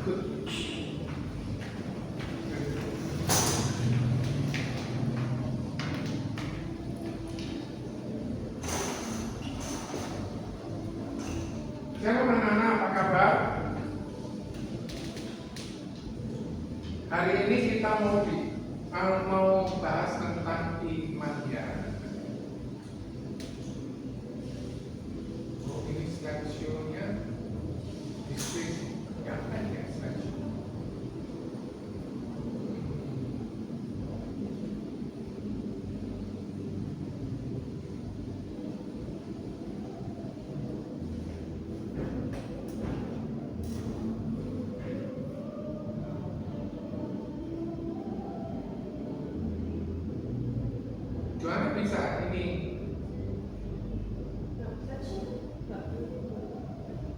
Shalom anak-anak, apa kabar? Hari ini kita mau bahas tentang iman ya. Oh, ini slideshow-nya di screen. Ya, ya slideshow. Joanna bisa ini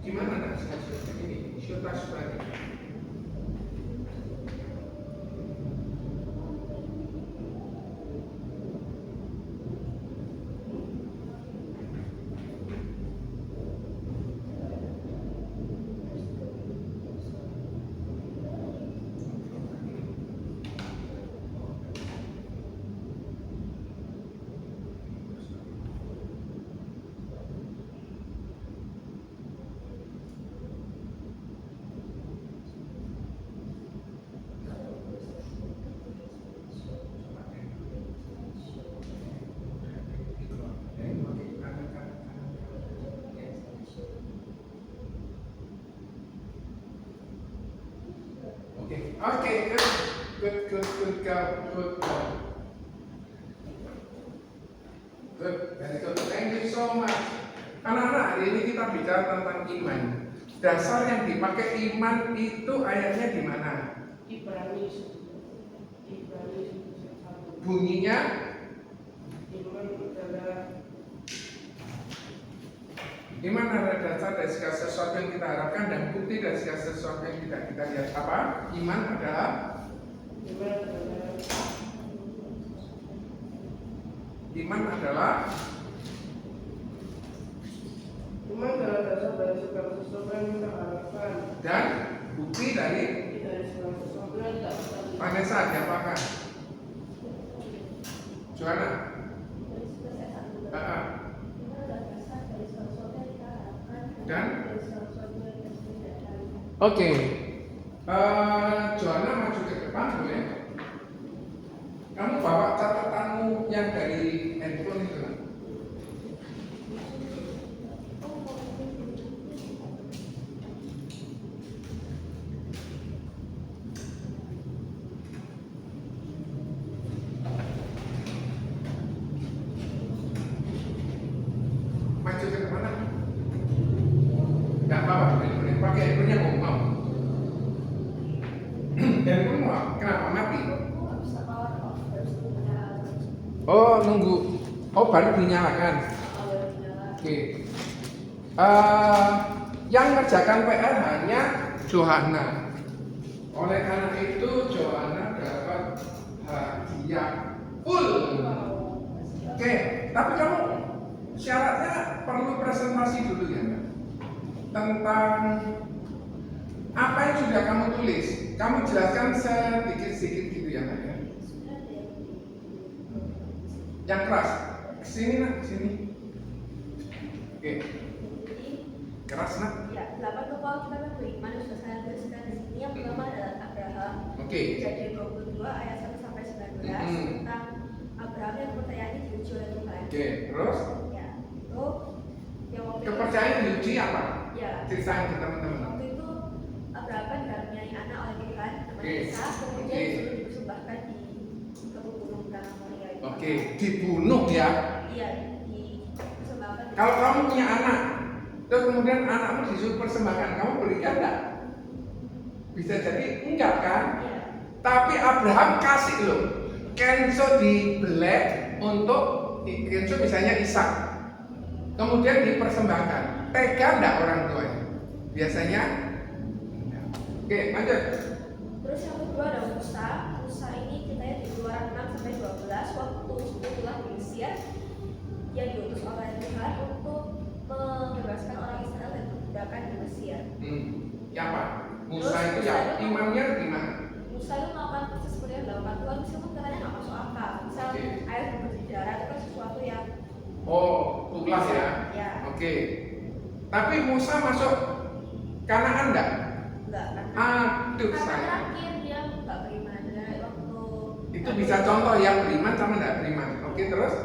gimana nak slideshow ini? Show touch button. Okay, good. Good, very good. Thank you so much. Anak-anak, hari ini kita bicara tentang iman. Dasar yang dipakai iman itu ayatnya di mana? Ibrani. Bunyinya? Iman adalah dasar dari segala sesuatu yang kita harapkan dan bukti dari segala sesuatu yang tidak kita lihat. Apa? Iman adalah dasar dari segala sesuatu yang kita harapkan dan bukti dari segala sesuatu yang tidak kita lihat. Vanessa diapakan? Joanna? Dan Oke. Joanna maju ke depan boleh? Kamu bawa catatanmu yang dari handphone itu kan? Maju ke depan. Enggak apa-apa, boleh pakai handphonenya mau. Handphone mau? Kenapa mati? Oh, nunggu. Oh, baru dinyalakan. Oke. Yang ngerjakan PR hanya Johanna. Oleh karena itu Johanna dapat hadiah full. Oke, tapi kamu syaratnya perlu presentasi dulu ya, Mbak. Tentang apa yang sudah kamu tulis. Kamu jelaskan sedikit-sedikit gitu ya, Mbak ya. Yang keras, kesini nak, kesini. Oke. Keras nak. Ya, 8 tokoh kita kan beriman sudah saya tuliskan di sini. Yang pertama adalah Abraham. Oke. Kejadian 22 ayat 1 sampai 19 tentang Abraham yang kepercayaannya diuji oleh Tuhan. Oke, terus Ya, itu yang waktu kepercayaan diuji apa? Ya. Ceritain ke teman-teman. Waktu itu Abraham kan dikaruniai anak oleh Tuhan, namanya Oke. Ishak, kemudian Oke. disuruh dipersembahkan di gunung tanah Moria itu. Oke, dibunuh ya. Iya, dipersembahkan. Kalau kamu punya anak, terus kemudian anakmu disuruh persembahkan, kamu berikan enggak? Bisa jadi enggak kan? Iya. Tapi Abraham kasih loh. Kenzo dibelek untuk Kenzo misalnya Ishak. Kemudian dipersembahkan. Tega enggak orang tuanya? Biasanya enggak. Oke, lanjut. Terus yang kedua ada Musa. Musa ini ceritanya di Keluaran 6 sampai 12 waktu sebetulnya di Mesir. Dia diutus oleh Tuhan untuk membebaskan orang Israel dari perbudakan di Mesir. Ya apa? Musa itu ya imannya gimana? Musa itu melakukan proses seperti yang dilakukan Tuhan meskipun katanya nggak masuk akal. Misal Oke. air berdarah itu kan sesuatu yang Oh, tuklas ya? Ya. Oke. Tapi Musa masuk Kanaan enggak? enggak karena Aduh karena sayang. terakhir dia nggak beriman dari waktu Itu bisa contoh yang beriman sama enggak beriman. Oke, terus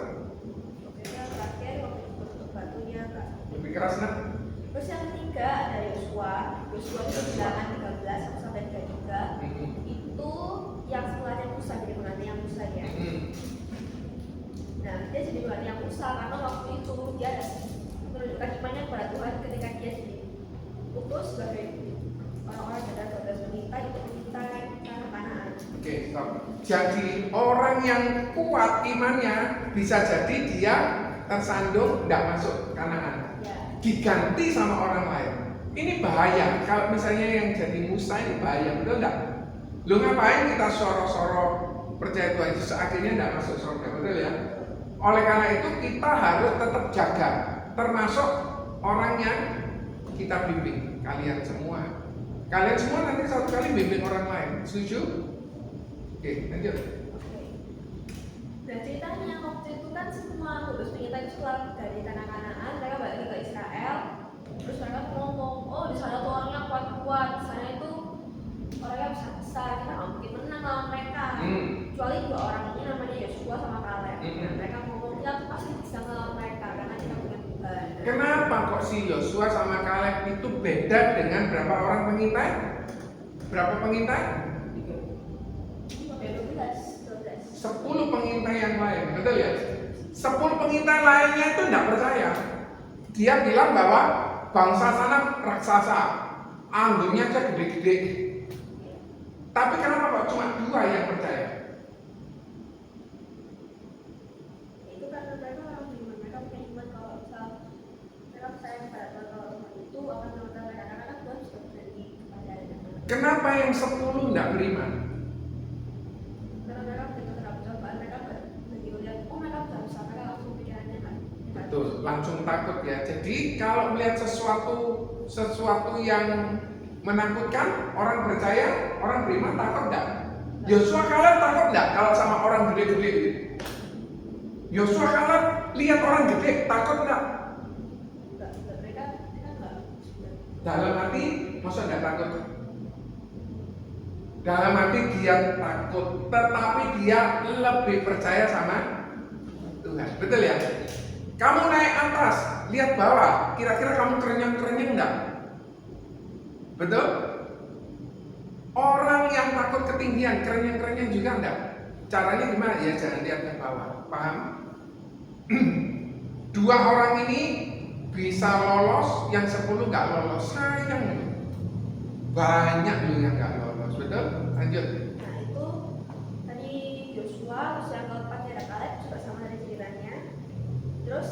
Oke, yang terakhir waktu itu batunya nggak. lebih keras nak? Terus yang ketiga ada Yosua. Yosua itu bilangan 13 sampai 33. Itu yang setelahnya Musa jadi penggantinya Musa ya. Nah, dia jadi penggantinya Musa karena waktu itu dia ada menunjukkan imannya kepada Tuhan ketika dia diutus sebagai orang-orang dari 12 wanita itu mencintai tanah Kanaan. Oke, stop. Jadi orang yang kuat imannya bisa jadi dia tersandung enggak masuk Kanaan. Ya. Diganti sama orang lain. Ini bahaya. Kalau misalnya yang jadi Musa ini bahaya, betul enggak? Lu ngapain kita soro-soro percaya Tuhan Yesus akhirnya enggak masuk surga, betul ya? Oleh karena itu kita harus tetap jaga, termasuk orang yang kita bimbing. Kalian semua nanti satu kali bimbing orang lain. Setuju? Oke, lanjut. Oke. Dan ceritanya waktu itu kan semua 12 wanita itu keluar dari tanah Kanaan, mereka balik ke Israel. Terus mereka ngomong, oh di sana tuh orangnya kuat-kuat, di sana itu orangnya besar-besar, kita nggak mungkin menang lawan mereka. Kecuali dua orang ini namanya Yosua sama Kaleb. Nah, mereka ngomong kita tuh pasti bisa ngelawan mereka karena kita punya Tuhan. Kenapa kok si Yosua sama Kaleb itu beda dengan berapa orang pengintai? Berapa pengintai? 10 pengintai yang lain, betul ya? 10 pengintai lainnya itu tidak percaya. Dia bilang bahwa bangsa sana raksasa, anggurnya aja gede-gede. Tapi kenapa kok cuma 2 yang percaya? Itu karena mereka orang beriman, mereka punya iman kalau misal mereka percaya kepada Tuhan kalau Tuhan itu akan menolong mereka karena kan Tuhan sudah berjanji kepada mereka. Kenapa yang 10 tidak beriman? Karena mereka mendengar terhadap cobaan, mereka begitu lihat, oh mereka bisa, mereka langsung pikirannya kan. Betul, langsung takut ya. Jadi kalau melihat sesuatu yang menakutkan, orang percaya, orang beriman takut enggak? Yosua Kaleb takut enggak kalau sama orang gede-gede? Yosua Kaleb lihat orang gede takut enggak? Enggak, mereka enggak. Dalam hati masa enggak takut? Dalam hati dia takut, tetapi dia lebih percaya sama Tuhan. Betul ya? Kamu naik atas, lihat bawah, kira-kira kamu kerenyang-kerenyang enggak? Betul? Orang yang takut ketinggian, kerenyang-kerenyang juga enggak? Caranya gimana? Ya jangan lihat ke bawah, paham? 2 orang ini bisa lolos, yang 10 enggak lolos. Sayang, banyak loh yang enggak lolos, betul? Lanjut. Nah itu tadi Yosua, terus yang keempatnya ada Kaleb juga sama dari ceritanya. Terus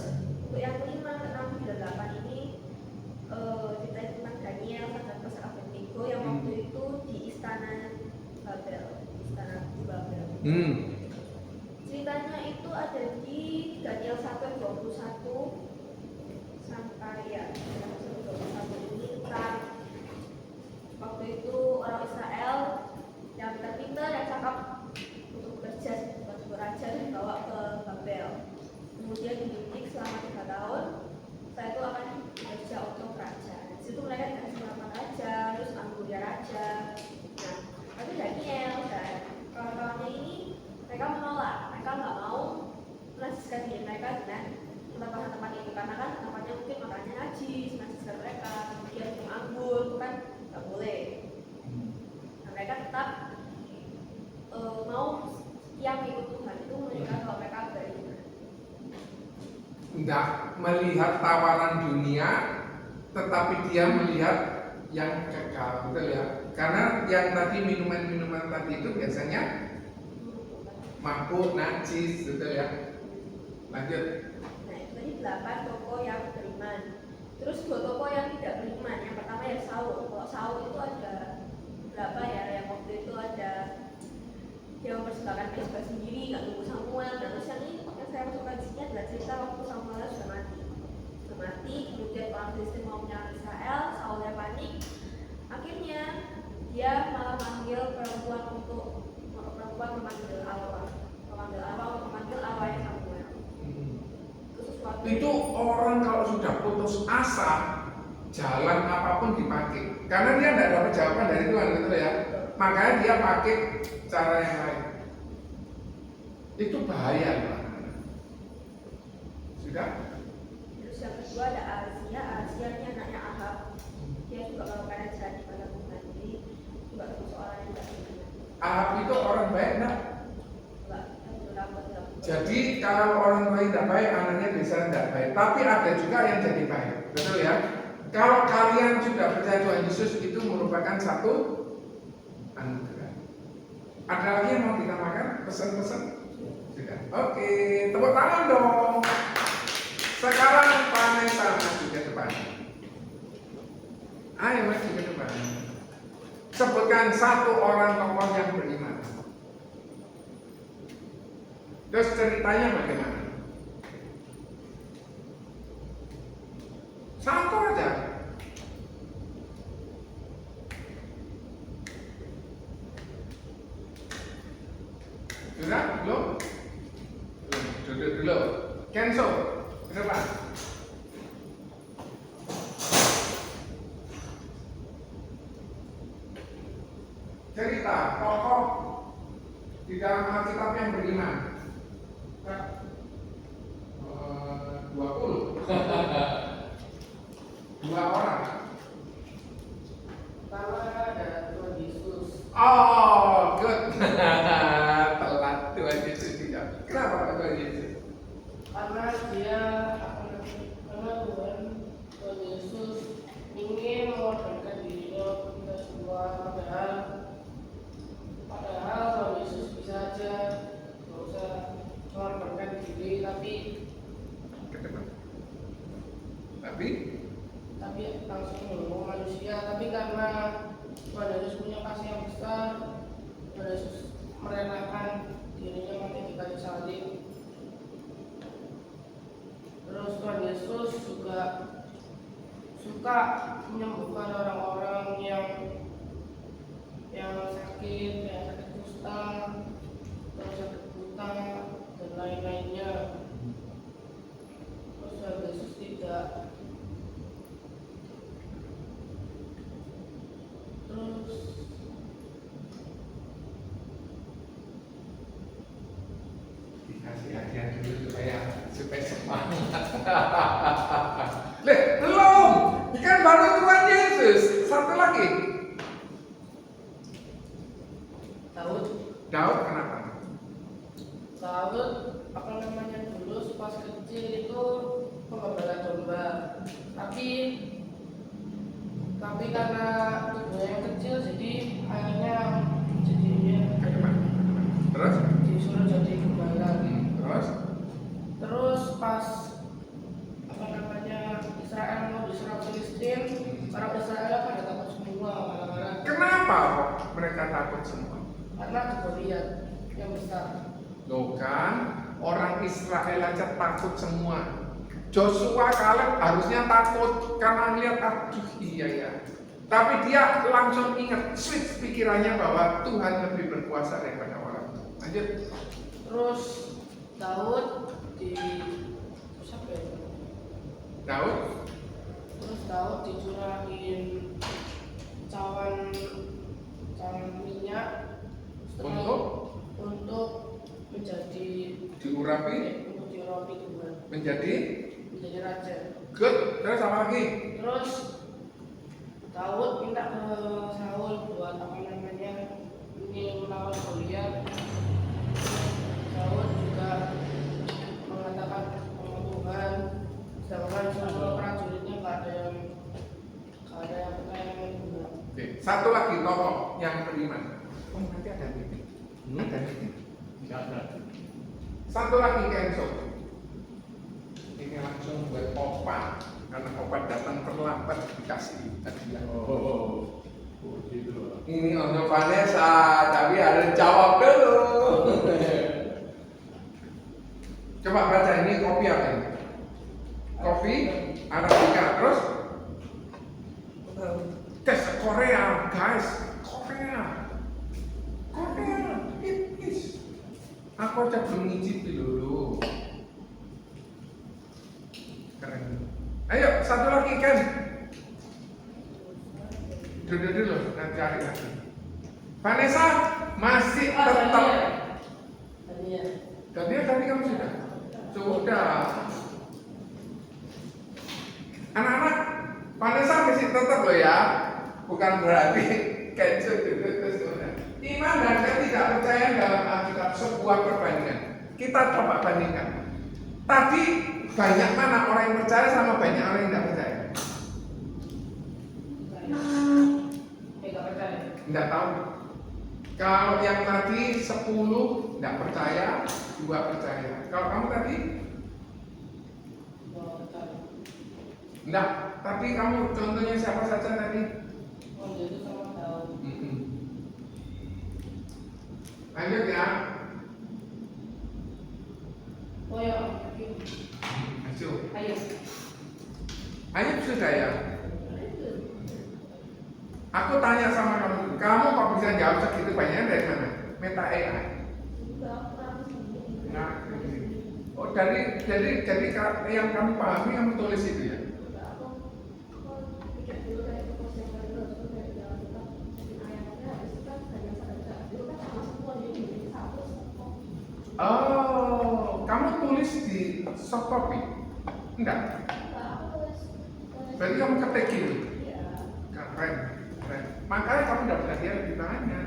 untuk yang kelima, keenam, dan 8 ini cerita tentang Daniel dan Meshach Abednego yang waktu itu di istana Babel, Ceritanya itu ada di Daniel 1 ayat 21 sampai ya 21 ini tentang waktu itu orang Israel yang pintar-pintar yang cakap untuk bekerja sebagai raja dibawa ke Babel. Kemudian dididik selama 3 tahun. Setelah itu akan bekerja untuk raja. Di situ mereka dikasih nama raja, terus anggota raja. Nah, tapi Daniel dan kawan-kawannya ini mereka menolak, mereka nggak mau menajiskan diri mereka dengan tempat-tempat itu karena kan tempatnya mungkin makannya najis, menajiskan mereka, kemudian minum anggur itu kan nggak boleh. Nah, mereka tetap mau yang ikut Tuhan itu menunjukkan kalau mereka beriman. Enggak melihat tawaran dunia, tetapi dia melihat yang kekal, betul ya? Karena yang tadi minuman-minuman tadi itu biasanya mabuk, najis, betul ya? Lanjut. Nah itu tadi 8 tokoh yang beriman. Terus 2 tokoh yang tidak beriman. Yang pertama ya Saul. Kalau Saul itu ada berapa ya? Yang waktu itu ada dia mempersembahkan mesbah sendiri, nggak nunggu Samuel. Dan terus yang ini yang saya masukkan di sini adalah cerita waktu Samuel sudah mati, kemudian orang Filistin mau menyerang Israel, Saulnya panik. Akhirnya untuk perempuan memanggil Allah untuk memanggil ayah Samuel. Itu sesuatu Itu orang kalau sudah putus asa, jalan apapun dipakai. Karena dia tidak dapat jawaban dari Tuhan, gitu ya. Makanya dia pakai cara yang lain. Itu bahaya, Pak. Sudah? Terus yang kedua ada Asia ini anaknya Ahab. Dia juga melakukan ajaran pada Tuhan. Jadi juga persoalan yang tidak benar. Ahab itu orang baik, enggak? Enggak, yang berambut. Jadi kalau orang tua tidak baik, anaknya bisa tidak baik. Tapi ada juga yang jadi baik, betul ya? Kalau kalian sudah percaya Tuhan Yesus, itu merupakan satu anugerah. Ada lagi yang mau ditambahkan? Pesan-pesan? Sudah. Oke, tepuk tangan dong. Sekarang Vanessa maju ke depan. Ayo maju ke depan. Sebutkan satu orang tokoh yang beriman. Terus ceritanya bagaimana? Satu aja. Sudah? Belum? Belum. Duduk dulu. Kenzo, ke depan. Cerita tokoh di dalam Alkitab yang beriman. 20. Dua orang. Pertama ada Tuhan Yesus. Oh, good. Telat Tuhan Yesus tidak. Kenapa Pak Tuhan Yesus? Karena Tuhan Yesus ingin mengorbankan dirinya untuk kita semua. Padahal Tuhan Yesus bisa aja nggak usah mengorbankan diri, tapi Ke depan. Tapi langsung menolong manusia. Tapi karena Tuhan Yesus punya kasih yang besar, Tuhan Yesus merelakan dirinya mati di kayu salib. Terus Tuhan Yesus juga suka menyembuhkan orang-orang yang sakit, yang sakit kusta, terus sakit buta dan lain-lainnya. Terus Tuhan Yesus tidak dikasih hadiah dulu supaya semangat. Belum. Kan baru Tuhan Yesus. Satu lagi. Daud kenapa? Daud dulu pas kecil itu penggembala domba, tapi karena tubuhnya yang kecil jadi akhirnya Ke depan. Terus? disuruh jadi gembala. Terus? Pas Israel mau diserang Filistin, orang Israel pada takut semua orang-orang Kenapa kok mereka takut semua? karena ada Goliat yang besar. Loh kan, orang Israel aja takut semua. Joshua Kaleb harusnya takut karena melihat aduh iya ya. Tapi dia langsung ingat, switch pikirannya bahwa Tuhan lebih berkuasa daripada orang. Lanjut. Terus Daud siapa ya? Daud dicurahin cawan minyak untuk menjadi diurapi Tuhan, menjadi raja. good. Terus apa lagi? Terus Daud minta ke Saul buat ini melawan Goliat. Daud juga mengatakan sama Tuhan, sedangkan semua prajuritnya nggak ada yang percaya. Oke. Satu lagi tokoh yang beriman. Oh nanti ada meeting. Ada meeting. Satu lagi Kenzo. Ini langsung buat Opa karena Opa datang terlambat dikasih hadiah. Gitu. Ini untuk Vanessa, tapi harus jawab dulu. Coba baca ini kopi apa ini? Kopi Arabica, terus tes Korea, guys. Korea Aku aja belum ngicipi dulu. Keren. Ayo, satu lagi Ken. Dulu, nanti cari lagi. Vanessa masih tetap. Tadi kamu sudah. Sudah. Anak-anak, Vanessa masih tetap loh ya. Bukan berarti cancel terus. Iman dan ketidakpercayaan dalam Alkitab sebuah perbandingan. Kita coba bandingkan. Tadi banyak mana orang yang percaya sama banyak orang yang tidak percaya? Tidak tahu. Kalau yang tadi 10 tidak percaya, 2 percaya. Kalau kamu tadi? Enggak. Tapi kamu contohnya siapa saja tadi? Lanjut ya. Oh ya, Ayub sudah ya. Aku tanya sama kamu kok bisa jawab segitu banyaknya dari mana? Meta AI. Nah, oh jadi yang kamu pahami kamu tulis itu ya. Oh, kamu tulis di soft copy? Enggak. Berarti kamu ketik gitu. Keren. Makanya kamu dapat hadiah lebih banyak.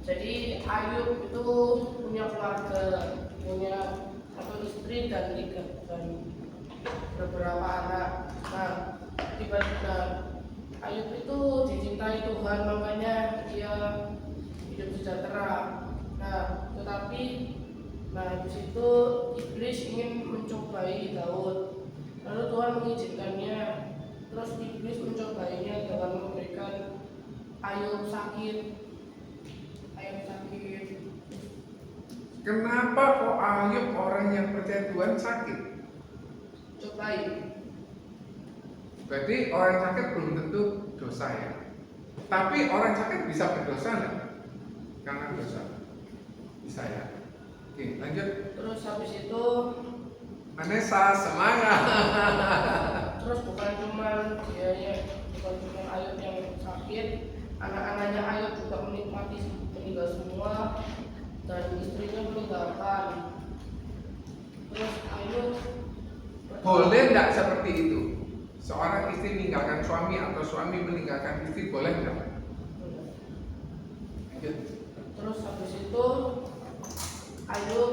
Jadi Ayub itu punya keluarga, punya 1 istri dan 3 dan beberapa anak. Nah, tiba-tiba Ayub itu dicintai Tuhan, makanya dia hidup sejahtera. Nah, tetapi di situ iblis ingin mencobai Daud. Lalu Tuhan mengizinkannya. Terus iblis mencobainya dengan memberikan Ayub sakit. Kenapa kok Ayub orang yang percaya Tuhan sakit? Cobai. Berarti orang sakit belum tentu dosa ya. Tapi orang sakit bisa berdosa enggak? Karena dosa. Bisa ya. Oke, lanjut. Terus habis itu Vanessa, semangat. terus bukan cuma Ayub yang sakit, anak-anaknya Ayub juga meninggal semua dan istrinya meninggalkan. Terus Ayub Boleh enggak seperti itu? Seorang istri meninggalkan suami atau suami meninggalkan istri, boleh enggak? Lanjut. Terus habis itu Ayub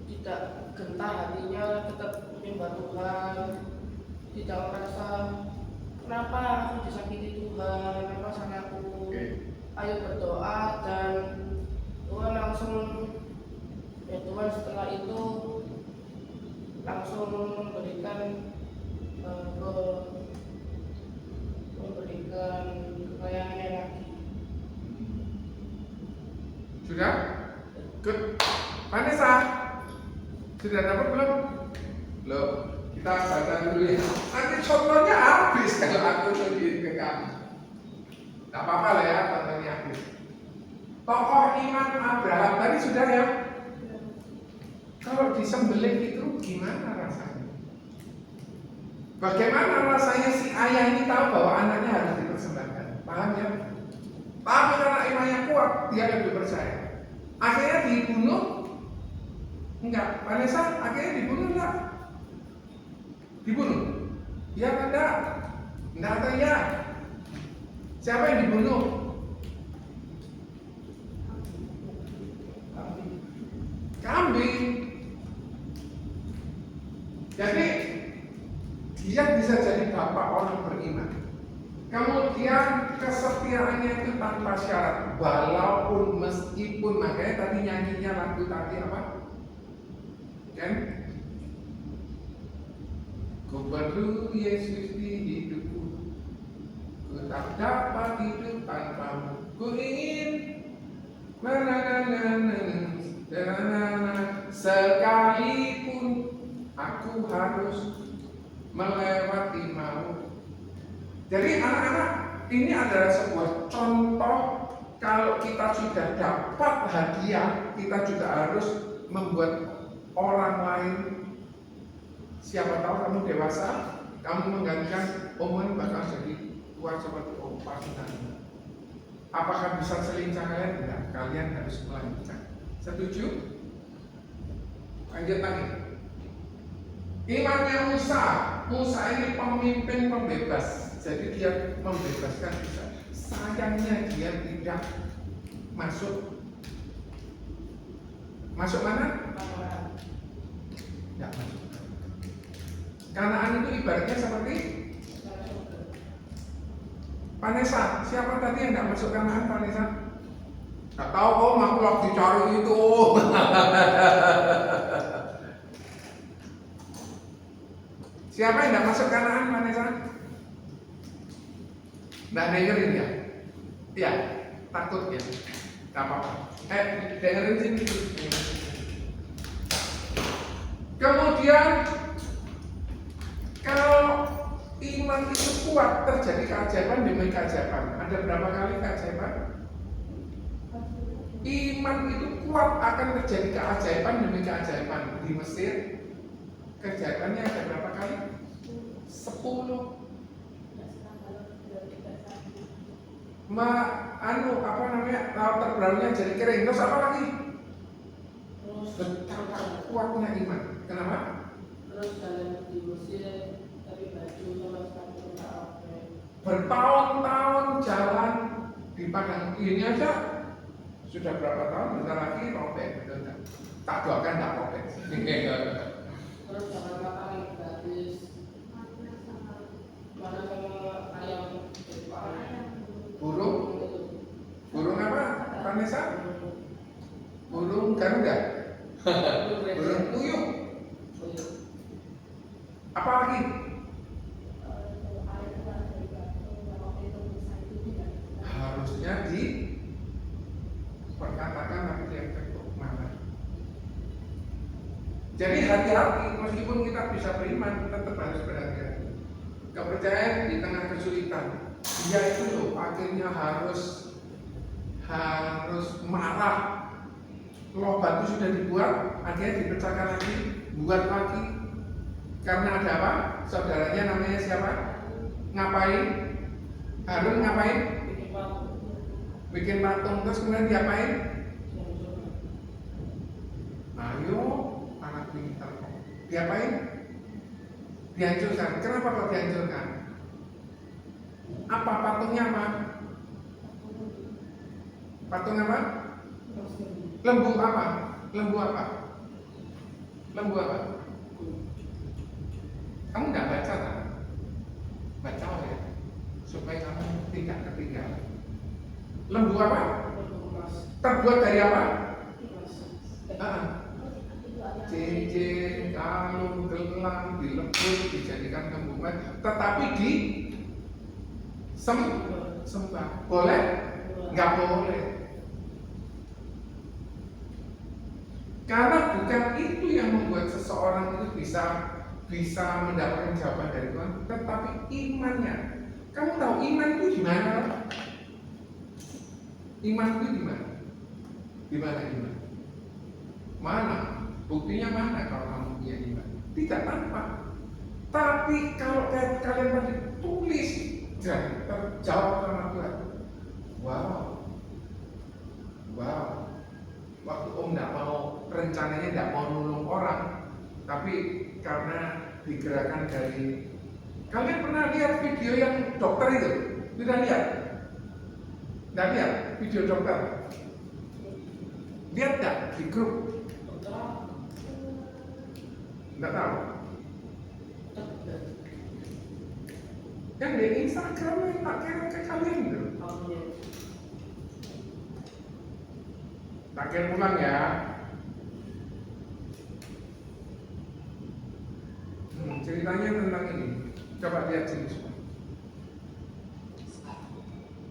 tidak gentar hatinya, tetap menyembah Tuhan, tidak merasa kenapa aku disakiti Tuhan, apa salahku. Ayub berdoa dan Tuhan langsung Tuhan setelah itu langsung memberikan kekayaannya lagi. Sudah? Good. Vanessa, sudah dapat belum? Belum. Kita baca dulu ya. Nanti contohnya habis kalau aku tunjukin ke kamu. Gak apa-apa lah ya, contohnya habis. Tokoh iman Abraham tadi sudah ya. Kalau disembelih itu gimana rasanya? Bagaimana rasanya si ayah ini tahu bahwa anaknya harus dipersembahkan? Paham ya? Tapi karena imannya kuat, dia lebih percaya. Akhirnya dibunuh? Enggak. Vanessa, akhirnya dibunuh enggak? Dibunuh? Ya enggak? Enggak atau ya? Siapa yang dibunuh? Kambing. Jadi dia bisa jadi bapak orang beriman. Kemudian kesetiaannya itu tanpa syarat, walaupun meskipun makanya tadi nyanyinya lagu tadi apa? Kan? Ku perlu Yesus di hidupku, ku tak dapat hidup tanpamu. Ku ingin sekalipun aku harus melewati maut. Jadi anak-anak, ini adalah sebuah contoh kalau kita sudah dapat hadiah, kita juga harus membuat orang lain, siapa tahu kamu dewasa, kamu menggantikan omongan bakal jadi tua seperti opa sudah. Apakah bisa selincah kalian? Tidak, kalian harus melanjutkan. Setuju? Lanjut lagi. Imannya Musa. Musa ini pemimpin pembebas. Jadi dia membebaskan Israel. Sayangnya dia tidak masuk. Masuk mana? Tidak masuk. Kanaan itu ibaratnya seperti Vanessa. Siapa tadi yang tidak masuk Kanaan, Vanessa? Tidak tahu, om, aku lagi cari itu. Siapa yang tidak masuk Kanaan, Vanessa? Tidak dengerin ya? Iya, takut ya? Tidak apa-apa. Dengerin sini. Kemudian kalau iman itu kuat, terjadi keajaiban demi keajaiban. Ada berapa kali keajaiban? Iman itu kuat, akan terjadi keajaiban demi keajaiban. Di Mesir keajaibannya ada berapa kali? 10. Laut terbelalnya jadi kering. Terus apa lagi? Betapa kuatnya iman. Kenapa? Terus jalan di Mesir, tapi baju sama sepatu nggak oke. Bertahun-tahun jalan di padang ini aja sudah berapa tahun? Bentar lagi robek, betul tak? Tak doakan tak robek. Terus jangan makan yang gratis. Mana sama ayam Burung apa? Vanessa? Burung Garuda? Burung puyuh? Apa lagi? Harusnya diperkatakan tapi dia ketuk mana. Jadi hati-hati, meskipun kita bisa beriman, tetap harus berhati-hati. Kepercayaan di tengah kesulitan, dia itu loh akhirnya harus marah. Loh batu sudah dibuat, akhirnya dipecahkan lagi, buat lagi. Karena ada apa? Saudaranya namanya siapa? Ngapain? Harun ngapain? Bikin patung. Terus kemudian diapain? Ayo, anak pintar. Diapain? Dihancurkan. Kenapa kok dihancurkan? Apa patungnya apa? Patung apa? Lembu apa? Lembu apa? Lembu apa? Kamu nggak baca kan? Baca ya, supaya kamu tidak ketinggalan. Lembu apa? Terbuat dari apa? Cincin, kalung, gelang, dilebur, dijadikan kembungan, tetapi sembah. Boleh? Nggak boleh. Karena bukan itu yang membuat seseorang itu bisa mendapatkan jawaban dari Tuhan, tetapi imannya. Kamu tahu iman itu di mana? Iman itu di mana? Di mana iman? Mana? Buktinya mana kalau kamu punya iman? Tidak tampak. Tapi kalau kalian tadi tulis dan terjawab sama Tuhan. Wow. Waktu om tidak mau, rencananya tidak mau nolong orang, tapi karena digerakkan dari. Kalian pernah lihat video yang dokter itu? Tidak lihat? Tidak lihat video dokter? Lihat nggak di grup? Tidak tahu. Yang di Instagram yang tak kirim ke kalian itu. Tak kirim pulang ya. Ceritanya tentang ini. Coba lihat sini semua.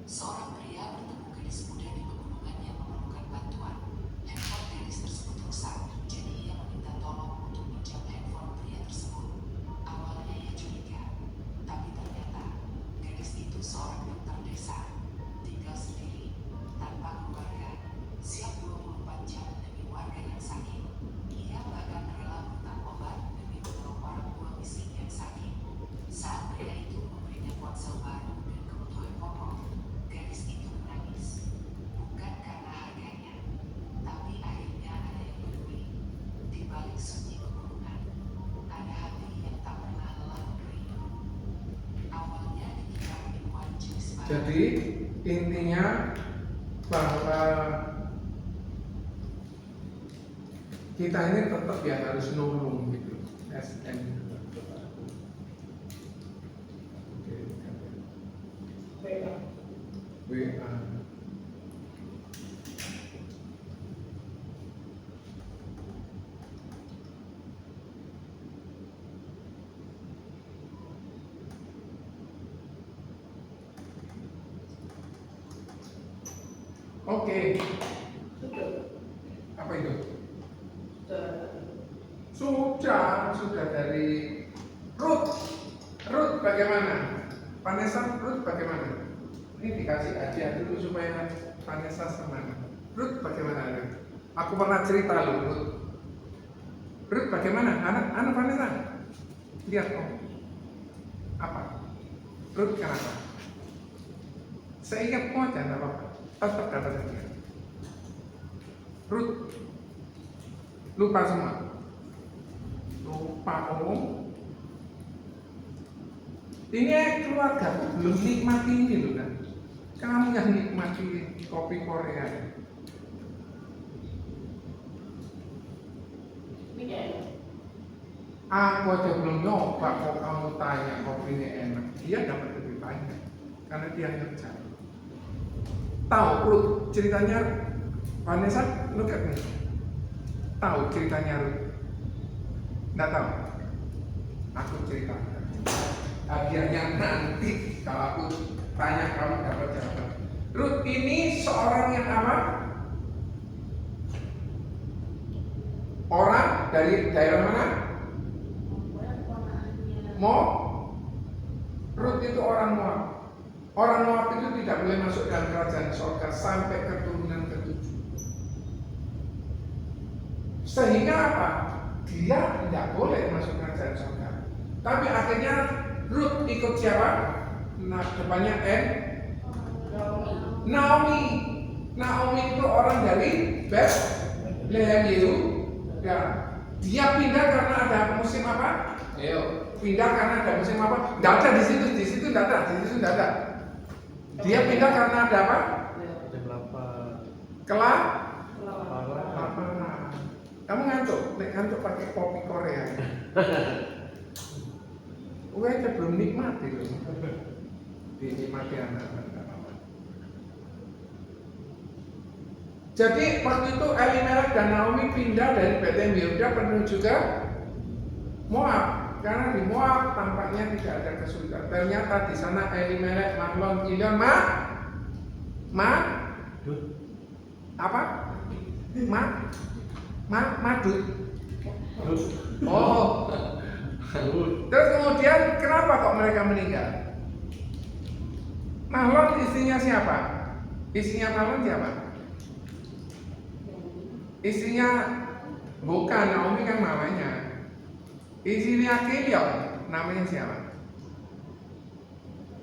Seorang pria bertemu gadis muda di pegunungan yang memerlukan bantuan. Handphone gadis tersebut rusak, jadi ia meminta tolong untuk pinjam handphone pria tersebut. Awalnya ia curiga, tapi ternyata gadis itu seorang dokter desa, tinggal sendiri, tanpa Jadi intinya bahwa kita ini tetap ya harus nulung gitu. SN. WA. Oke. Apa itu? Sudah dari Ruth. Ruth bagaimana? Vanessa, Ruth bagaimana? Ini dikasih aja dulu supaya Vanessa senang. Ruth bagaimana? Aku pernah cerita loh, Ruth. Ruth bagaimana? Anak Vanessa? Lihat kok. Apa? Ruth kenapa? Seingatmu aja, enggak apa-apa. Tetap kata dia. Ruth lupa semua. Lupa om. Ini keluarga belum nikmati ini loh kan. Kamu yang nikmati kopi Korea. Aku aja belum nyoba kok kamu tanya kopinya enak. Dia dapat lebih banyak karena dia kerja. Tahu Ruth ceritanya Vanessa, look at me. Tahu ceritanya Ruth? Nggak tahu. Aku ceritakan. Akhirnya nanti kalau aku tanya kamu dapat jawaban. Ruth ini seorang yang apa? Orang dari daerah mana? Moab. Ruth itu orang Moab. Orang Moab itu tidak boleh masuk dalam kerajaan surga sampai keturunan ke-7. Sehingga apa? Dia tidak boleh masuk kerajaan surga. Tapi akhirnya Ruth ikut siapa? Nah, depannya N. Naomi. Naomi itu orang dari Bethlehem Yehuda. Dia pindah karena ada musim apa? Ayo, pindah karena ada musim apa? Tidak ada di situ tidak ada. Dia pindah karena ada apa? Kelaparan. Kamu ngantuk pakai kopi Korea. Gue aja belum nikmati loh. Dinikmati anak-anak. Jadi waktu itu Elimelek dan Naomi pindah dari Bethlehem Yehuda menuju ke Moab. Karena di Moab tampaknya tidak ada kesulitan. Ternyata di sana Elimelek, Mahlon, Kilion, Madut. Oh. Terus kemudian kenapa kok mereka meninggal? Mahlon istrinya siapa? Istrinya Mahlon siapa? Istrinya bukan, Naomi kan mamanya. Istrinya Kilion namanya siapa?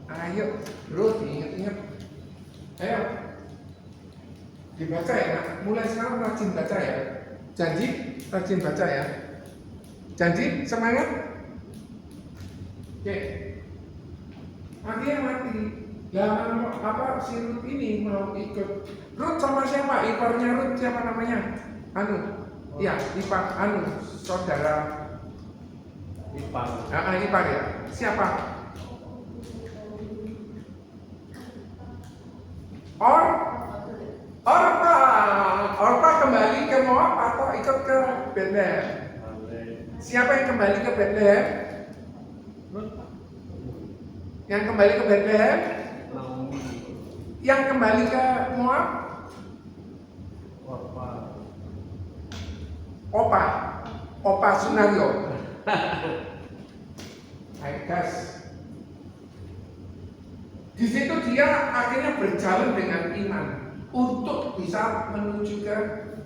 Ayo, Ruth ingat-ingat. Ayo, dibaca ya. Mulai sekarang rajin baca ya. Janji rajin baca ya. Janji semangat. Oke. Akhirnya mati. Jangan apa si Ruth ini mau ikut. Ruth sama siapa? Iparnya Ruth siapa namanya? Ya, ipar saudara. Ipar ya. Siapa? Orpa kembali ke Moab atau ikut ke Bethlehem? Siapa yang kembali ke Bethlehem? Yang kembali ke Bethlehem? Yang kembali ke Moab? Opa Sunario. Gas. Di situ dia akhirnya berjalan dengan iman untuk bisa menuju ke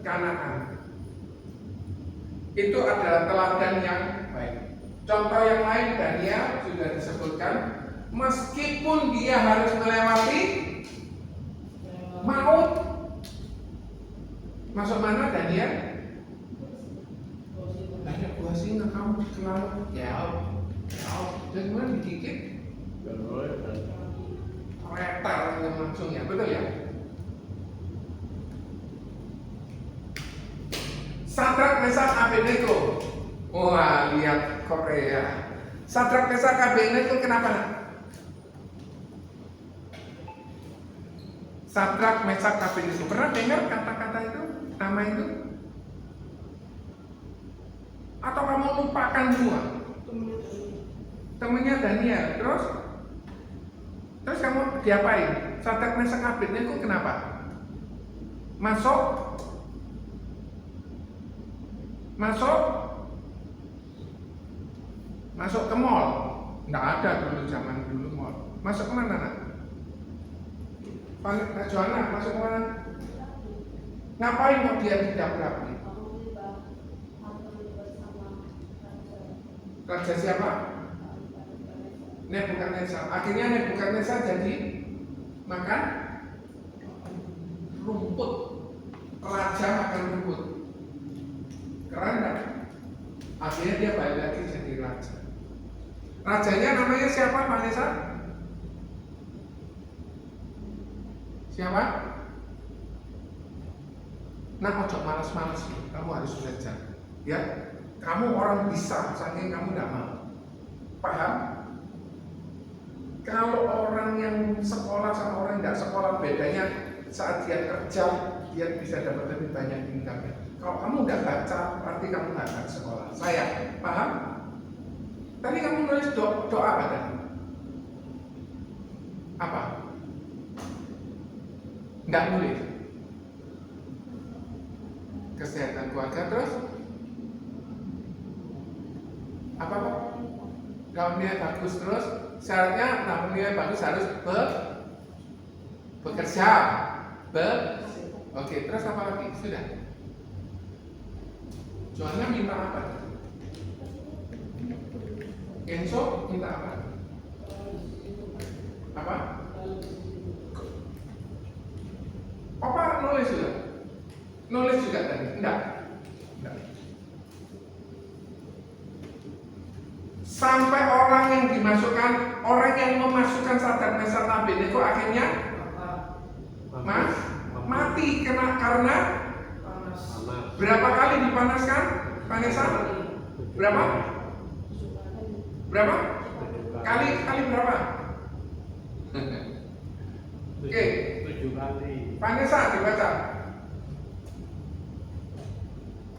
Kanaan. Itu adalah teladan yang baik. Contoh yang lain Daniel sudah disebutkan, meskipun dia harus melewati maut. Masuk mana Daniel? Banyak buah singa kamu selalu jauh. Dan kemudian digigit meter langsung ya, betul ya? Sadrak Mesak Abednego. Wah, lihat Korea. Sadrak Mesak Abednego kenapa? Sadrak Mesak Abednego. Pernah dengar kata-kata itu? Nama itu? Atau kamu lupakan semua? Temennya Daniel. Terus kamu diapain? Sadrak Mesak Abednego kenapa? Masuk ke mall. Nggak ada dulu, zaman dulu mall. Masuk kemana nak? Pak Johanna masuk kemana? Ngapain kok dia tidak berapi? Raja siapa? Nebukadnezar. Akhirnya Nebukadnezar jadi makan rumput. Raja makan rumput. Keren kan? Akhirnya dia balik lagi jadi raja. Rajanya namanya siapa, Vanessa? Siapa? Nah, ojo malas-malas, kamu harus belajar. Ya, kamu orang bisa, saking kamu tidak mau. Paham? Kalau orang yang sekolah sama orang yang tidak sekolah bedanya saat dia kerja dia bisa dapat lebih banyak income. Kalau kamu tidak baca, berarti kamu nggak akan sekolah. Saya paham? Tadi kamu nulis doa apa tadi? Apa? Nggak nulis. Kesehatan keluarga terus? Apa kok? Kalau nilai bagus terus, syaratnya namun nilai bagus harus bekerja. Oke, terus apa lagi? Sudah. Johanna minta apa? Enzo minta apa? Apa? Papa nulis juga? Nulis juga tadi? Enggak. Sampai orang yang dimasukkan, orang yang memasukkan Sadrak Mesak Abednego akhirnya mati karena panas. berapa kali dipanaskan? Vanessa? Berapa? Kali berapa? Oke. 7 kali. Vanessa dibaca.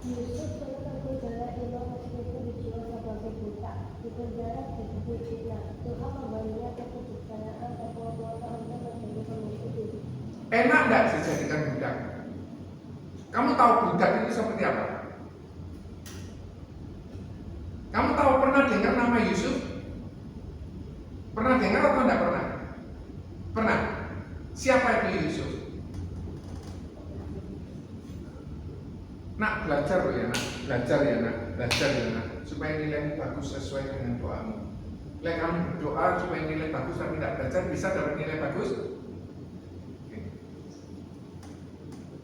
Yusuf pada penjara Imam meskipun dijual sebagai buta, di penjara begitu juga. Tuhan memberinya kepercayaan dan pengetahuannya menjadi pemimpin hidup. Enak nggak dijadikan budak? Kamu tahu budak itu seperti apa? Kamu tahu pernah dengar nama Yusuf? Pernah dengar atau enggak pernah? Pernah. Siapa itu Yusuf? Nak belajar loh ya nak, belajar ya nak, supaya nilai bagus sesuai dengan doamu. Kalau kamu berdoa supaya nilai bagus tapi tidak belajar bisa dapat nilai bagus. Oke.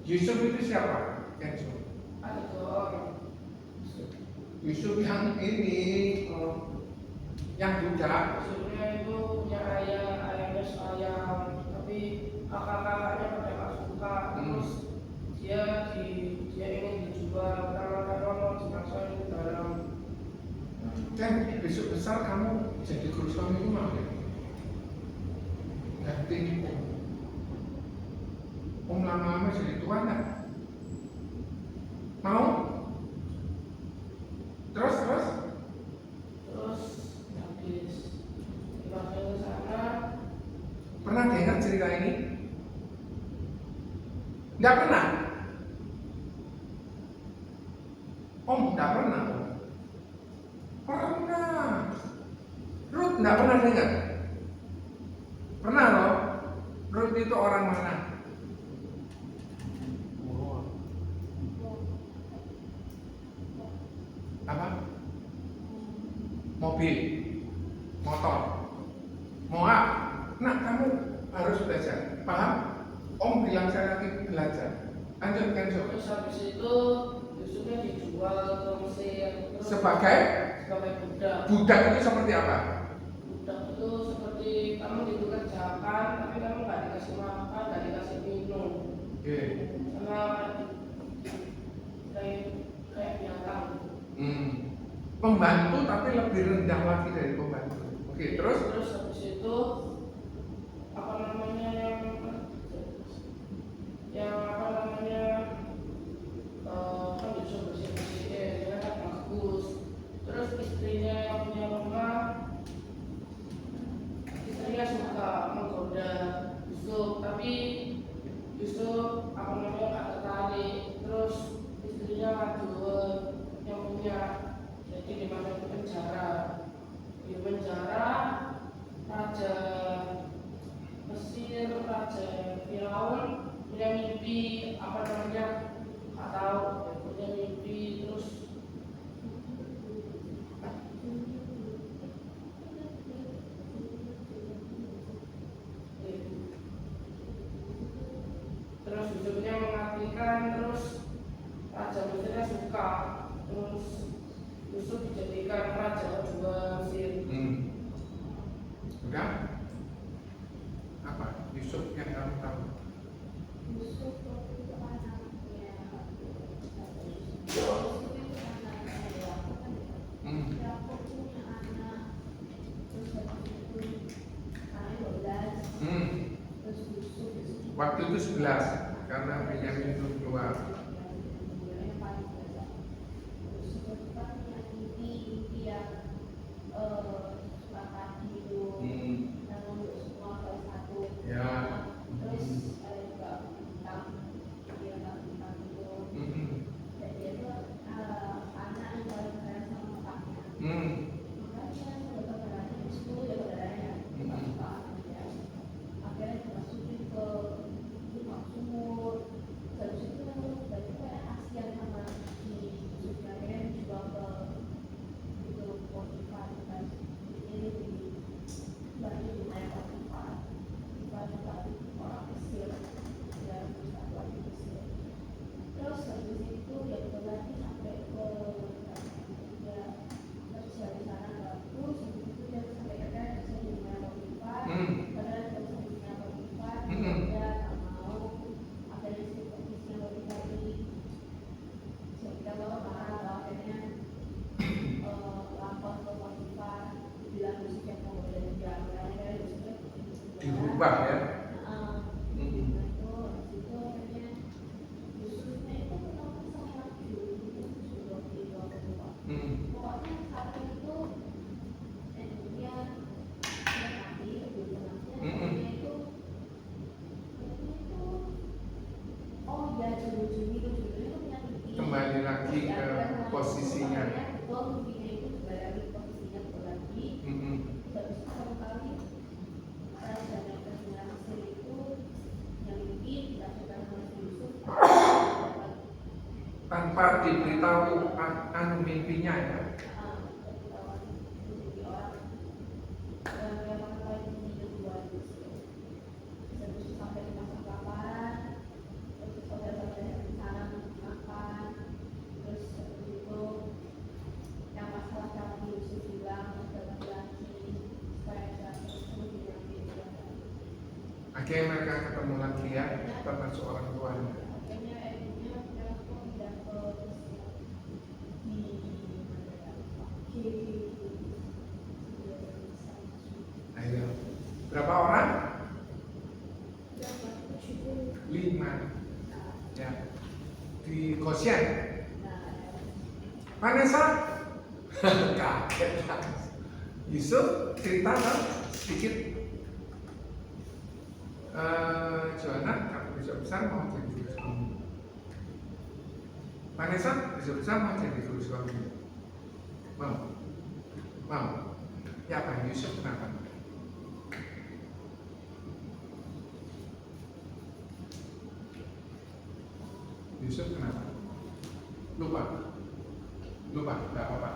Yusuf itu siapa? Yusuf yang ini, yang budak. Maksudnya itu punya ayahnya sayang, tapi kakak-kakaknya pada nggak suka. Terus dia ingin dijual karena mau dimasukin ke dalam. Dan besok besar kamu jadi guru suami rumah ya? Ganti lama-lama jadi tuan kan? Mau? Terus habis dimasukin ke sana. pernah dengar cerita ini? Nggak pernah? Nggak pernah. Pernah. Ruth nggak pernah dengar? Pernah loh. Ruth itu orang mana? Apa? Mobil, motor, Moab. Nah, kamu harus belajar. Paham? Om bilang saya lagi belajar. Lanjutkan coba. Terus habis itu Yusufnya dijual ke Mesir. Terus Sebagai budak. budak itu seperti apa? Budak itu seperti kamu dikerjakan, tapi kan Karena kayak binatang. Pembantu tapi lebih rendah lagi dari pembantu. Oke, terus Terus habis itu apa namanya yang apa namanya kan bisa bersih-bersih dia kan bagus. Terus istrinya yang punya rumah, istrinya suka menggoda Yusuf, tapi Yusuf apa namanya nggak tertarik. Terus istrinya ngadu yang punya, jadi dimasukin penjara. Di penjara Raja Mesir, Raja Firaun punya mimpi apa namanya nggak tahu, punya mimpi terus Yusufnya mengartikan, terus Raja Mesirnya suka, terus Yusuf dijadikan raja kedua Mesir. udah apa Yusuf yang kamu tahu? Yusuf waktu itu anaknya Yusuf itu anaknya Yakub kan ya? Yakub punya anak, terus waktu itu anaknya 12, terus Yusuf Waktu itu 11 karena Benyamin belum keluar. yang paling besar. Yusuf itu kan punya mimpi yang suka tadi itu dan untuk semua kelas satu. Ya. Terus ada juga bintang, dia nggak bintang itu. Dan dia itu anak yang paling kaya sama bapaknya. Makanya saudaranya itu 10 ya saudaranya, nggak suka anaknya. Akhirnya dimasukin ke lubang sumur. Habis itu berarti kayak kasihan sama si Yusufnya. Akhirnya dijual ke itu Potifar kan. Ini bagi lumayan Potifar. Potifar orang Mesir dan wisatawan Mesir. Terus habis itu ya udah lagi sampai ke dia kerja di sana bagus. Habis itu dia sampai kerja di lumayan Potifar. Padahal dia bisa di Potifar. Dia nggak mau. Akhirnya si Potifar ini kita bawa marah. Akhirnya lapor ke Potifar, bilang Yusuf yang mau dari dia. Akhirnya Yusuf Dirubah ya. itu habis itu akhirnya Yusufnya itu pertama sama dulu sudah dibawa ke rumah. Pokoknya saat itu dia mati itu oh ya judul-judul itu punya mimpi. Kembali lagi ke posisinya. Betul, mimpinya itu kembali lagi ke posisinya betul lagi. Habis itu satu kali Raja Mesir itu yang mimpi dilakukan oleh Yusuf Tanpa diberitahu anu mimpinya ya. menjadi orang yang mengetahui mimpi kedua Yusuf. Habis itu sampai di masa kelaparan, terus saudara-saudara di sana makan, terus habis itu yang masalah tadi Yusuf bilang laki-laki supaya terus dinamika. Akhirnya mereka ketemu lagi ya, termasuk orang tuanya. Akhirnya ibunya mereka pindah ke Ayo, berapa orang? 5 ya. Di Goshen. Vanessa? Kaget lah. Yusuf cerita kan sedikit. Joanna, kalau besar mau jadi guru suami. Vanessa, besar mau jadi guru suami. Mau. Ya apa? Yusuf kenapa? Yusuf kenapa? Lupa, nggak apa-apa.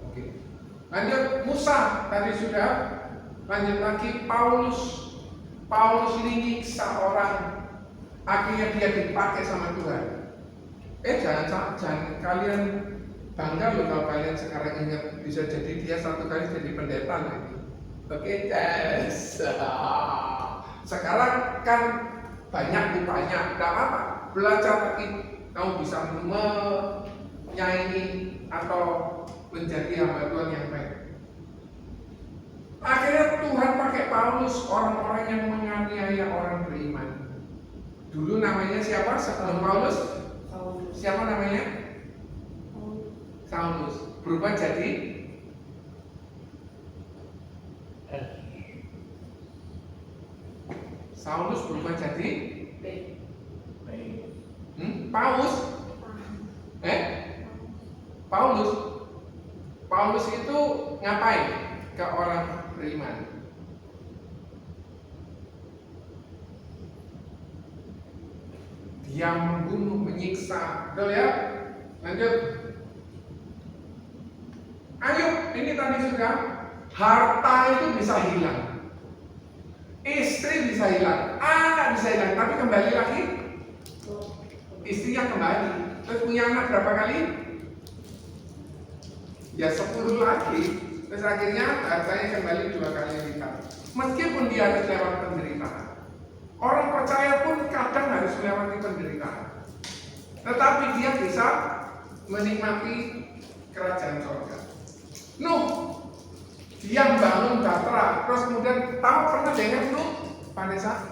Oke. Lanjut Musa tadi sudah. Lanjut lagi Paulus. Paulus ini nyiksa orang. Akhirnya dia dipakai sama Tuhan. Jangan kalian bangga loh kalau kalian sekarang ingat bisa jadi dia satu kali jadi pendeta lagi. Oke, yes. Sekarang kan banyak rupanya, tidak apa-apa. Belajar lagi, kamu bisa menyaingi atau menjadi hamba Tuhan yang baik. Akhirnya Tuhan pakai Paulus, orang-orang yang menganiaya orang beriman. Dulu namanya siapa sebelum Paulus? Siapa namanya? Saulus. Berubah jadi Saulus berubah jadi Paulus. Paulus. Paulus itu ngapain ke orang beriman? Dia membunuh, menyiksa. Betul ya? Lanjut. Ayo, ini tadi sudah. Harta itu bisa hilang, istri bisa hilang, anak bisa hilang, tapi kembali lagi istrinya kembali. Terus punya anak berapa kali? Ya 10 lagi. Terus akhirnya hartanya kembali 2 kali lipat. Meskipun dia harus lewat penderitaan. Orang percaya pun kadang harus melewati penderitaan, tetapi dia bisa menikmati kerajaan surga. Nuh, dia membangun Batra, terus kemudian tahu pernah dengar Nuh, Vanessa?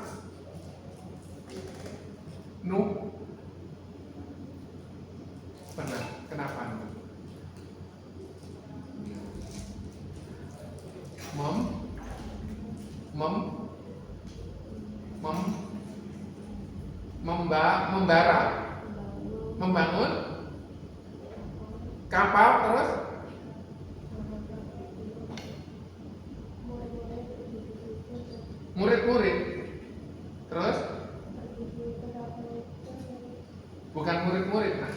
Nuh, pernah. Kenapa Nuh? Membangun kapal, terus murid-murid, terus bukan murid-murid, nah,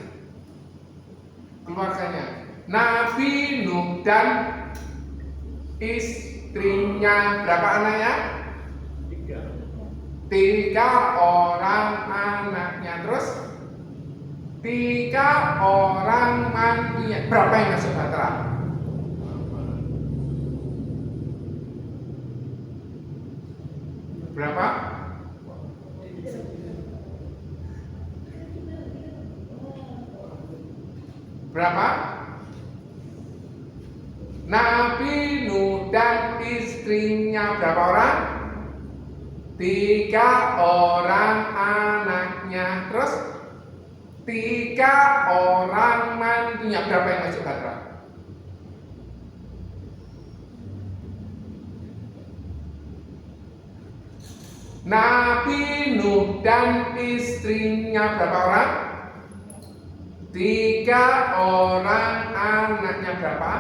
keluarganya Nabi Nuh dan istrinya. Berapa anaknya? 3 orang anaknya, terus 3 orang mantunya. Berapa yang masuk Batra? Berapa? Berapa? Nabi Nuh dan istrinya berapa orang? 3 orang anaknya, terus 3 orang mantunya. Berapa yang masuk Batra? Nabi Nuh dan istrinya berapa orang? 3 orang anaknya berapa?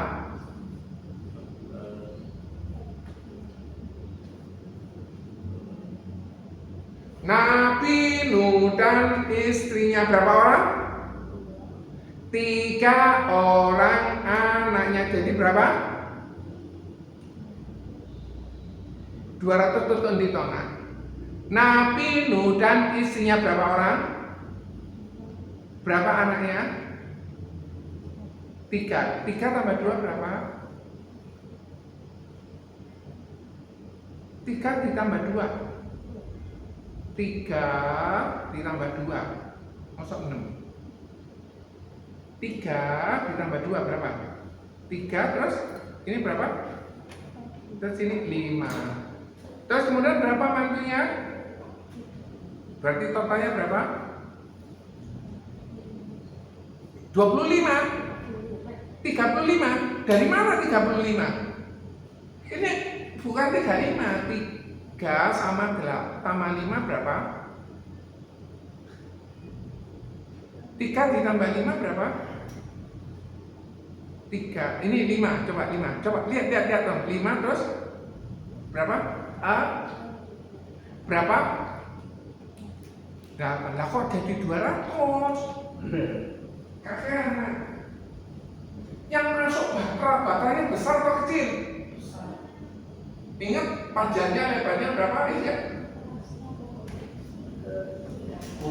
Nabi Nuh dan istrinya berapa orang? 3 orang anaknya. Jadi berapa? 200 tutun di tengah. Nabi Nuh dan istrinya berapa orang? Berapa anaknya? 3. 3 tambah 2 berapa? 3 ditambah 2. 3 ditambah 2 masuk 6. 3 ditambah 2 berapa? 3, terus ini berapa? Terus ini 5. Terus kemudian berapa mantunya? Berarti totalnya berapa? 25. 35. Dari mana 35? Ini bukan 35. 3 sama 8 tambah 5 berapa? 3 ditambah 5 berapa? 3. Ini 5, coba 5. Coba lihat dong. 5 terus berapa? Berapa? 8. Lah kok jadi 200? Kakek. Yang masuk batranya besar atau kecil? Ingat panjangnya, lebarnya berapa? Ya?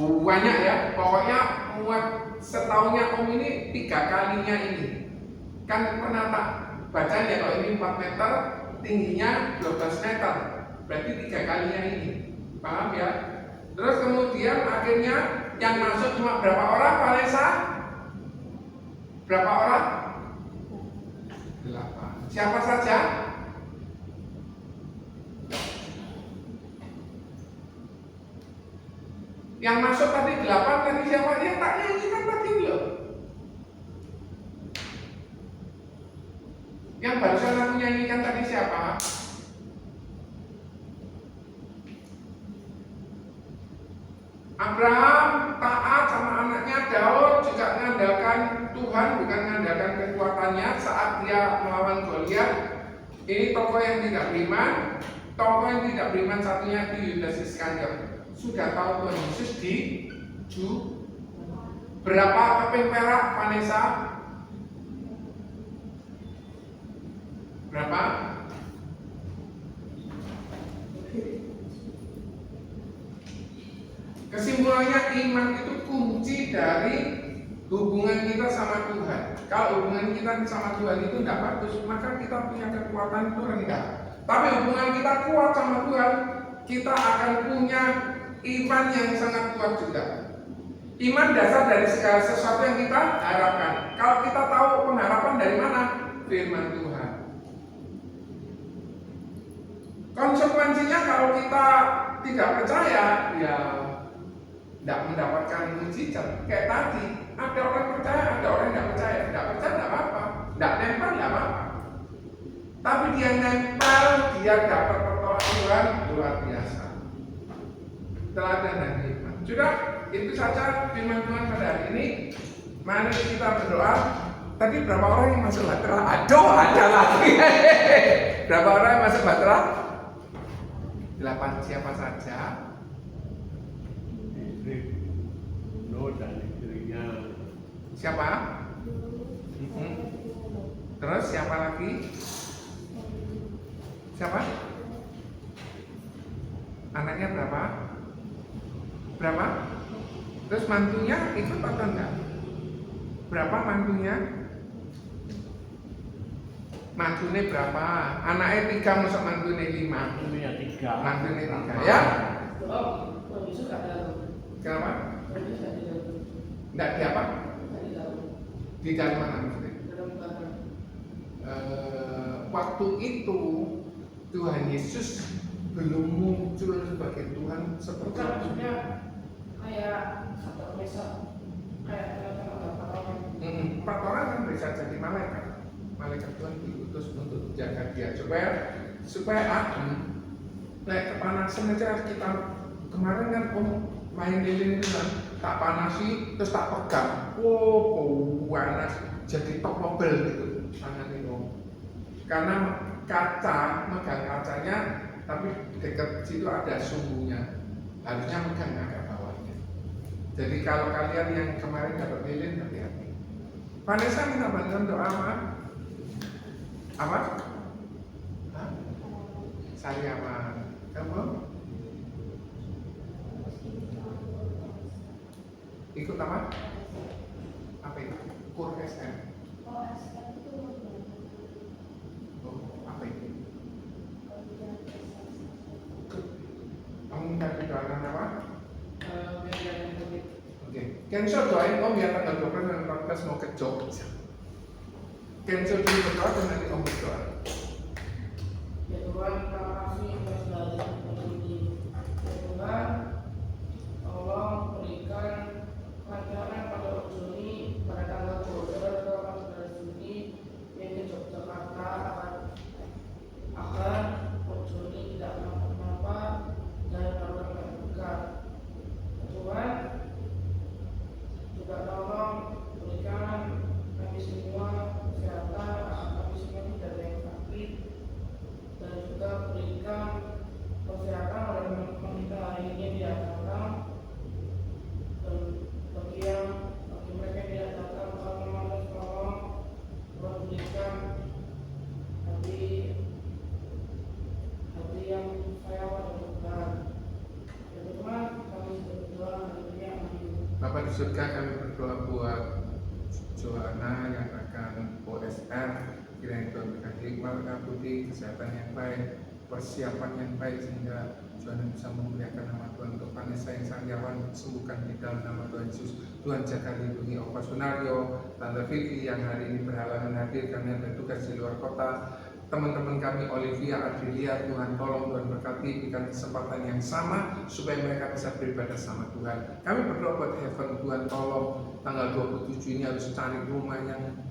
Banyak ya. Pokoknya muat setahunnya Om ini 3 kalinya ini. Kan pernah tak baca ya, kalau ini 4 meter, tingginya 12 meter. Berarti 3 kalinya ini. Paham ya? Terus akhirnya yang masuk cuma berapa orang, Vanessa? Berapa orang? 8. Siapa saja? Yang masuk tadi 8 tadi siapa? Yang tak nyanyikan tadi loh. Yang barusan aku nyanyikan tadi siapa? Abraham taat sama anaknya. Daud juga mengandalkan Tuhan, bukan mengandalkan kekuatannya saat dia melawan Goliat. Ini tokoh yang tidak beriman. Tokoh yang tidak beriman satunya itu Yudas Iskandar. Sudah tahu Tuhan Yesus di berapa keping perak, Vanessa? Berapa? Kesimpulannya iman itu kunci dari hubungan kita sama Tuhan. Kalau hubungan kita sama Tuhan itu tidak bagus, maka kita punya kekuatan itu rendah. Tapi hubungan kita kuat sama Tuhan, kita akan punya iman yang sangat kuat juga. Iman dasar dari segala sesuatu yang kita harapkan. Kalau kita tahu pengharapan dari mana? Firman Tuhan. Konsekuensinya kalau kita tidak percaya, ya tidak mendapatkan mujizat. Kayak tadi, ada orang percaya, ada orang tidak percaya. Tidak percaya tidak apa-apa, tidak nempel tidak apa-apa. Tapi dia nempel, dia dapat pertolongan Tuhan luar biasa. Teladan dan hikmat. Sudah, itu saja firman Tuhan pada hari ini. Mari kita berdoa. Tadi berapa orang yang masuk Batra? Aduh, ada lagi. Berapa orang yang masuk Batra? 8. Siapa saja? Nur dan istrinya. Siapa? Terus siapa lagi? Siapa? Anaknya berapa? Berapa? Terus mantunya ikut atau enggak? Berapa mantunya? Mantunya berapa? Anaknya 3, masuk mantunya 5. Mantunya 3. Mantunya 3 ya? Oh, Yesus gak ada. Kenapa? Yesus gak ada. Enggak di apa? Tadi tahu. Di dalam mana maksudnya? Dalam barang. Waktu itu Tuhan Yesus belum muncul sebagai Tuhan seperti Bukan itu. maksudnya kayak satu mesa, kayak berapa orang. 4 orang kan bisa jadi malaikat. Malaikat Tuhan diutus untuk jaga dia supaya adem. Naik kepanasan aja kita kemarin kan main lilin itu kan tak panasi terus tak pegang. Wow, panas jadi top mobil gitu tangan itu. Karena kaca, megang kacanya tapi dekat situ ada sumbunya. Harusnya megang agak bawahnya. Jadi kalau kalian yang kemarin dapat lilin hati-hati. Vanessa minta bantuan doa apa? Hah? Sari apa? Kamu? Ikut apa? Apa itu? Kur SM. Oh, apa itu? Kamu minta doakan apa? Oke. Cancel doain Om ya tanggal 12 dan 14 mau ke Jogja. Cancel dulu berdoa dan nanti Om berdoa. Ya Tuhan, terima kasih atas segala ini. Ya Tuhan, tolong berikan kelancaran pada Juni pada tanggal 12 atau 14 Juni yang ke Yogyakarta agar Juni tidak kenapa-napa dan keluarga berkah. Tuhan, juga tolong berikan kami semua kesehatan, kami semua tidak ada yang sakit, dan juga berikan kesehatan pada teman-teman kita hari ini yang tidak datang, dan bagi mereka yang tidak datang, tolong berikan hati yang saya pada Tuhan. Ya Tuhan, kami sudah berdoa hari ini, amin. Bapak di surga, kami berdoa buat Johanna yang akan OSR. Kiranya Tuhan berkati hikmat, budi, kesehatan yang baik, persiapan yang baik sehingga Johanna bisa memuliakan nama Tuhan. Untuk Vanessa Sayang Sangyawan, sembuhkan di dalam nama Tuhan Yesus. Tuhan jaga lindungi Opa Sunario, Tante Vivi yang hari ini berhalangan hadir karena ada tugas di luar kota. Teman-teman kami Olivia, Adelia, Tuhan tolong, Tuhan berkati, berikan kesempatan yang sama supaya mereka bisa beribadah sama Tuhan. Kami berdoa buat Heaven, Tuhan tolong tanggal 27 ini harus cari rumah yang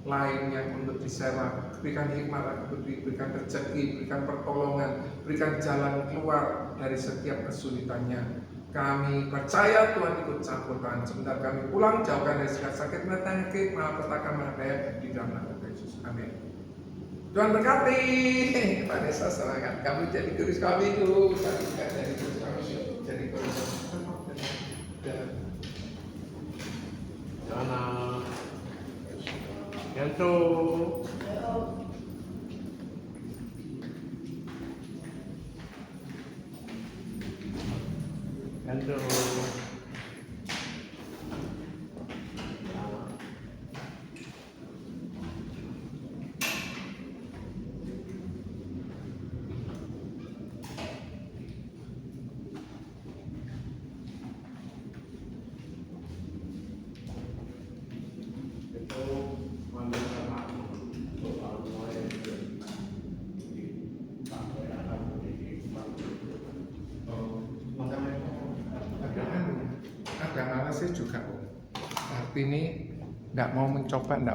lain yang untuk disewa. Berikan hikmat, berikan rezeki, berikan pertolongan, berikan jalan keluar dari setiap kesulitannya. Kami percaya Tuhan ikut campur tangan. Sebentar kami pulang, jauhkan dari segala sakit, penyakit, malapetaka, malapetaka di dalam nama Tuhan Yesus. Amin. Tuhan berkati. Pak Desa semangat. Kamu jadi turis kami itu. Kami juga jadi turis kami. Jadi turis. Jana. Yanto. Yanto. Agak malas sih juga. Saat ini nggak mau mencoba, nggak